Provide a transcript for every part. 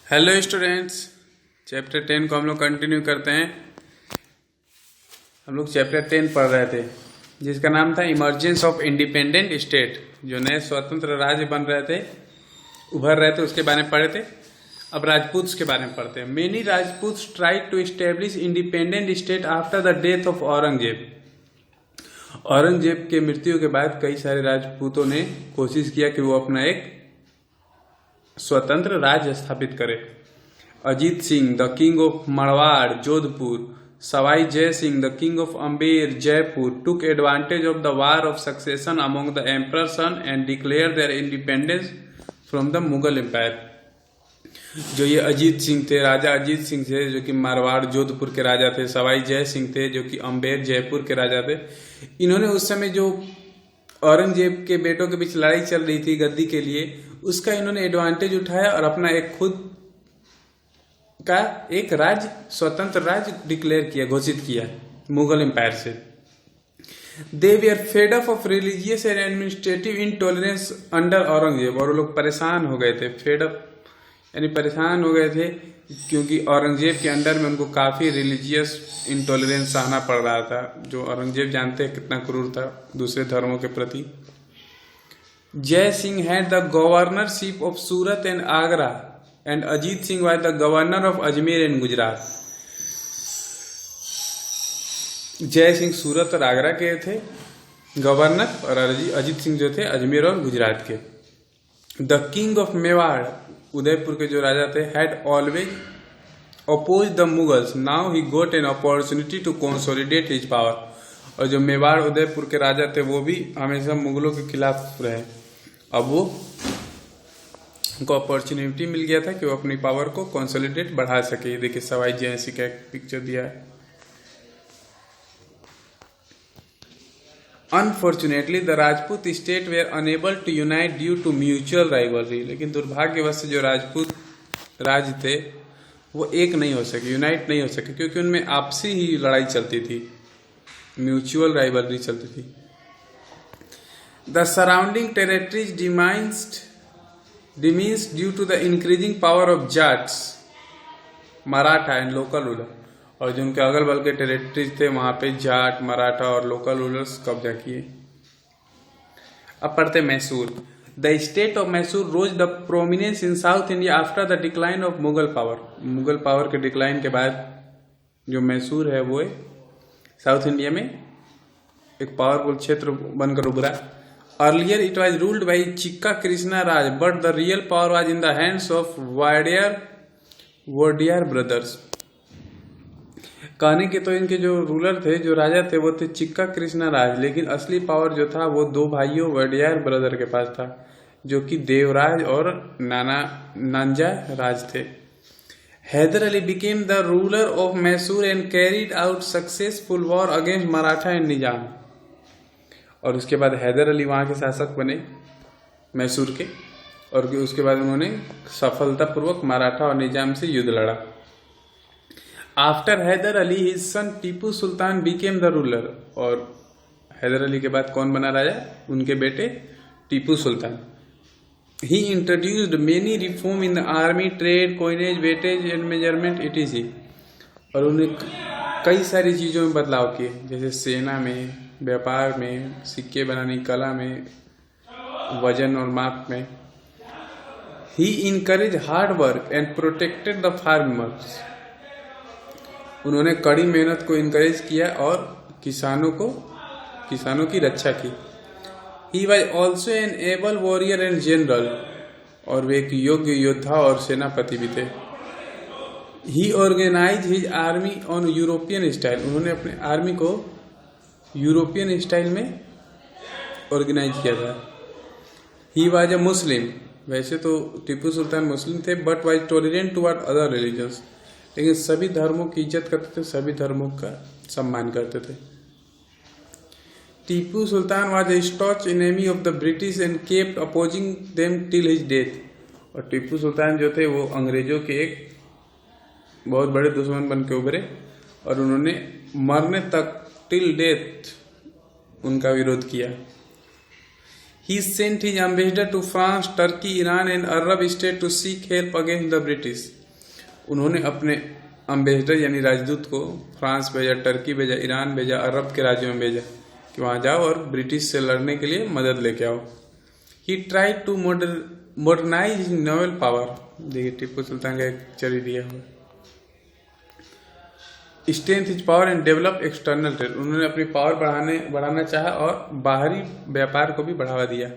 Hello students, chapter 10 को हम लोग कंटिन्यू करते हैं। हम लोग चैप्टर 10 पढ़ रहे थे जिसका नाम था इमर्जेंस ऑफ इंडिपेंडेंट स्टेट। जो नए स्वतंत्र राज्य बन रहे थे, उभर रहे थे, उसके बारे में पढ़े थे। अब राजपूत के बारे में पढ़ते हैं। Many Rajput tried to establish independent state after the death of Aurangzeb. Aurangzeb के मृत्यु के बाद कई सारे राजपूतों ने कोशिश किया कि वो अपना एक स्वतंत्र राज्य स्थापित करे। Ajit Singh the king of Marwar Jodhpur, Sawai Jai Singh the king of Amber Jaipur took advantage of the war of succession among the emperor son and declare their independence from the Mughal empire. जो ये अजीत सिंह थे, राजा अजीत सिंह थे जो कि मारवाड़ जोधपुर के राजा थे। सवाई जय सिंह थे जो कि अम्बेर जयपुर के राजा थे। इन्होंने उस समय जो औरंगजेब के बेटों के बीच लड़ाई चल रही थी गद्दी के लिए, उसका इन्होंने एडवांटेज उठाया और अपना एक खुद का एक राज्य, स्वतंत्र राज्य डिक्लेयर किया, घोषित किया मुगल एम्पायर से। They were fed up of religious and administrative intolerance under Aurangzeb. और वो लोग परेशान हो गए थे। फेड अप यानी परेशान हो गए थे क्योंकि औरंगजेब के अंडर में उनको काफी रिलीजियस इंटॉलरेंस सहना पड़ रहा था। जो औरंगजेब जानते हैं कितना क्रूर था दूसरे धर्मों के प्रति। जय Singh had the governorship of Surat and Agra and Ajit Singh was the governor of Ajmer and Gujarat. जय सिंह सूरत और आगरा के थे गवर्नर और अजीत सिंह जो थे अजमेर और गुजरात के। The king of Mewar, Udaipur के जो राजा थे, had always oppose the Mughals, now he got an opportunity to consolidate his power. और जो मेवाड़ उदयपुर के राजा थे वो भी हमेशा मुगलों के खिलाफ रहे। अब वो उनको अपॉर्चुनिटी मिल गया था कि वो अपनी पावर को कंसोलिडेट बढ़ा सके। देखिए सवाई जय सिंह का एक पिक्चर दिया है। Unfortunately the Rajput state were unable to unite due to mutual rivalry. लेकिन दुर्भाग्यवश से जो राजपूत राज्य थे वो एक नहीं हो सके, यूनाइट नहीं हो सके, क्योंकि उनमें आपसी ही लड़ाई चलती थी, म्यूचुअल राइवलरी चलती थी। The surrounding territories diminished due to the increasing power of Jats, Maratha and local ruler. और जो उनके अगल बगल के टेरिटरीज थे वहां पे जाट, मराठा और लोकल रूलर्स कब्जा किए। अब पढ़ते Mysore. The state of Mysore rose the prominence in South India after the decline of Mughal power. Mughal power के डिक्लाइन के बाद जो मैसूर है वो साउथ इंडिया में एक पावरफुल क्षेत्र बनकर उभरा। Earlier it was ruled by Chikka Krishna Raj but the real power was in the hands of Wodeyar brothers. कहने के तो इनके जो रूलर थे, जो राजा थे, वो थे चिक्का कृष्णा राज, लेकिन असली पावर जो था वो दो भाइयों वोडियार ब्रदर के पास था जो कि देवराज और नांजा राज थे। Haider Ali became the ruler of Mysore and carried out successful war against Maratha and Nizam. और उसके बाद हैदर अली वहां के शासक बने मैसूर के, और उसके बाद उन्होंने सफलतापूर्वक मराठा और निजाम से युद्ध लड़ा। After Hyder Ali his son Tipu Sultan became the ruler. और हैदर अली के बाद कौन बना राजा? उनके बेटे Tipu Sultan. He introduced many reform in the army, trade, coinage, weightage and measurement etc। और उन्हें कई सारी चीजों में बदलाव किए, जैसे सेना में, व्यापार में, सिक्के बनाने की कला में, वजन और माप में। He encourage hard work and protected the farmers. उन्होंने कड़ी मेहनत को इनकरेज किया और किसानों की रक्षा की। He was also an able warrior and general. और वे एक योग्य योद्धा और सेनापति भी थे। He organise his army on European style. उन्होंने अपने आर्मी को यूरोपियन स्टाइल में ऑर्गेनाइज किया था। ही वॉज अ मुस्लिम। वैसे तो टीपू सुल्तान मुस्लिम थे but was tolerant toward other religions. लेकिन सभी धर्मों की इज्जत करते थे, सभी धर्मों का सम्मान करते थे। Tipu Sultan was a staunch enemy of the British and kept opposing them till his death. और टीपू सुल्तान जो थे वो अंग्रेजों के एक बहुत बड़े दुश्मन बन के उभरे और उन्होंने मरने तक टिल डेथ उनका विरोध किया। He sent his ambassador to France, Turkey, Iran and Arab states to seek help against the British. उन्होंने अपने अम्बेसडर यानी राजदूत को फ्रांस भेजा, टर्की भेजा, ईरान भेजा, अरब के राज्यों में भेजा कि वहां जाओ और ब्रिटिश से लड़ने के लिए मदद लेके आओ. He tried to modernize his naval power. देखिए टीपू सुल्तान का एक चरी दिया हुआ. Strengthen his power and develop external trade. उन्होंने अपनी पावर बढ़ाना चाहा और बाहरी व्यापार को भी बढ़ावा दिया.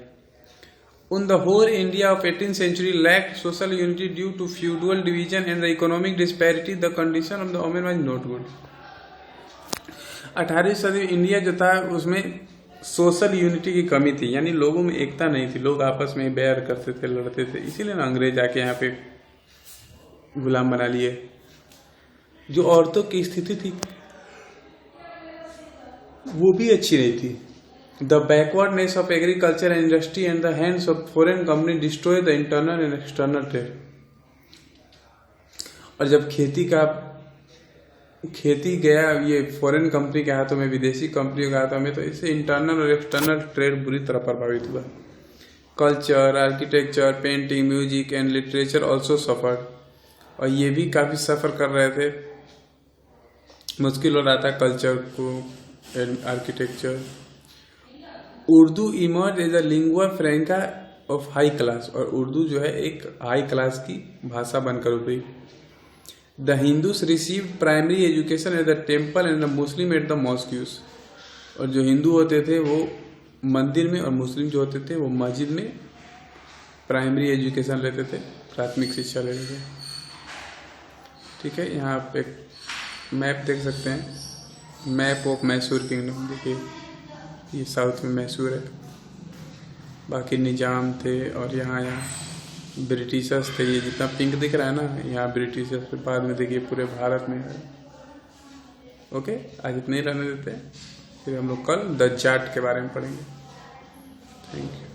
On the whole, India of 18th century lacked social unity due to feudal division and the economic disparity. The condition of the women was not good. 18वीं सदी में इंडिया जो था उसमें सोशल यूनिटी की कमी थी, यानी लोगों में एकता नहीं थी, लोग आपस में बैर करते थे, लड़ते थे. इसीलिए ना अंग्रेज आके यहाँ पे गुलाम बना लिए. जो औरतों की स्थिति थी वो भी अच्छी नहीं थी. The backwardness of agriculture and industry and the hands of foreign company destroy the internal and external trade. और जब खेती गया ये फॉरेन कंपनी के हाथों में, विदेशी कंपनियों के हाथों में, तो इससे इंटरनल और एक्सटर्नल ट्रेड बुरी तरह प्रभावित हुआ. Culture, architecture, painting, music and literature also suffered. और ये भी काफी सफर कर रहे थे, मुश्किल हो रहा था कल्चर को, architecture. Urdu emerge as a lingua franca of high class. और उर्दू जो है एक हाई क्लास की भाषा बनकर उभरी. The Hindus receive primary education at the temple and the Muslim at the mosques. और जो हिंदू होते थे वो मंदिर में और मुस्लिम जो होते थे वो मस्जिद में प्राइमरी एजुकेशन लेते थे, प्राथमिक शिक्षा लेते थे. ठीक है, यहाँ आप एक मैप देख सकते हैं, मैप ऑफ मैसूर किंगडम. देखिए ये साउथ में मैसूर है, बाकी निजाम थे और यहाँ ब्रिटिशर्स थे. ये जितना पिंक दिख रहा है ना, यहाँ ब्रिटिशर्स के बाद में देखिए पूरे भारत में है. ओके, आज इतने ही रहने देते हैं, फिर हम लोग कल द जाट के बारे में पढ़ेंगे. Thank you.